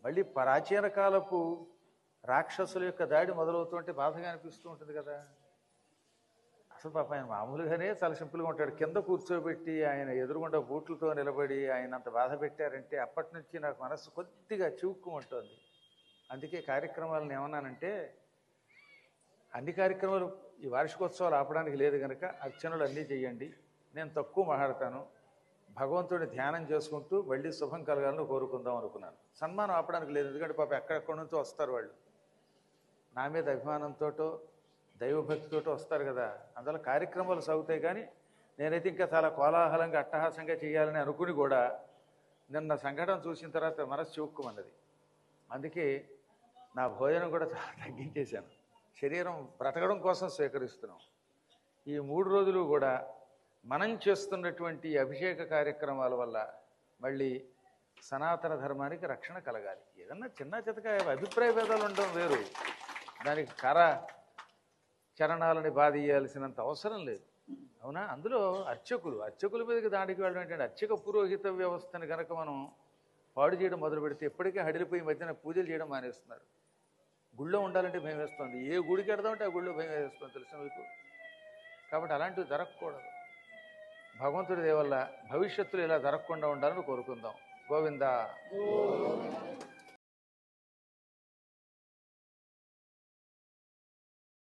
మళ్ళీ ప్రాచీన కాలపు రాక్షసుల యొక్క దాడి మొదలవుతుంటే బాధగా అనిపిస్తూ ఉంటుంది కదా. అసలు పాప ఆయన మామూలుగానే చాలా సింపుల్గా ఉంటాడు. కింద కూర్చోబెట్టి ఆయన ఎదురుగుండా బూట్లతో నిలబడి ఆయన అంత బాధ పెట్టారంటే అప్పటి నుంచి నాకు మనసు కొద్దిగా చివుక్కుమంటోంది. అందుకే కార్యక్రమాలను ఏమన్నానంటే, అన్ని కార్యక్రమాలు ఈ వార్షికోత్సవాలు ఆపడానికి లేదు కనుక అర్చనలు అన్నీ చేయండి, నేను తక్కువ మాట్లాడతాను, భగవంతుడిని ధ్యానం చేసుకుంటూ మళ్ళీ శుభం కలగాలని కోరుకుందాం అనుకున్నాను. సన్మానం ఆపడానికి లేదు, ఎందుకంటే పాప ఎక్కడెక్కడి నుంచో వస్తారు వాళ్ళు, నా మీద అభిమానంతోటో దైవభక్తితోటో వస్తారు కదా. అందువల్ల కార్యక్రమాలు సాగుతాయి. కానీ నేనైతే ఇంకా చాలా కోలాహలంగా అట్టహాసంగా చేయాలని అనుకుని కూడా నిన్న సంఘటన చూసిన తర్వాత మనసు చివుక్కుమన్నది. అందుకే నా భోజనం కూడా చాలా తగ్గించేశాను. శరీరం బ్రతకడం కోసం స్వీకరిస్తున్నాం. ఈ 3 రోజులు కూడా మనం చేస్తున్నటువంటి అభిషేక కార్యక్రమాల వల్ల మళ్ళీ సనాతన ధర్మానికి రక్షణ కలగాలి. ఏదన్నా చిన్న చితక అభిప్రాయ భేదాలు ఉండడం వేరు, దానికి చరణాలని బాధేయాల్సినంత అవసరం లేదు. అవునా? అందులో అర్చకుల మీదకి దాడికి వెళ్ళడం ఏంటంటే, అర్చక పురోహిత వ్యవస్థని కనుక మనం పాడు చేయడం మొదలు పెడితే ఎప్పటికీ హడిలిపోయి మధ్యన పూజలు చేయడం మానేస్తున్నారు. గుళ్ళో ఉండాలంటే భయం వేస్తుంది, ఏ గుడికి వెడదామంటే ఆ గుళ్ళో భయం వేస్తుంది, తెలుసా మీకు? కాబట్టి అలాంటివి జరగకూడదు. భగవంతుడి దయ వల్ల భవిష్యత్తులో ఇలా జరగకుండా ఉండాలని కోరుకుందాం. గోవిందా.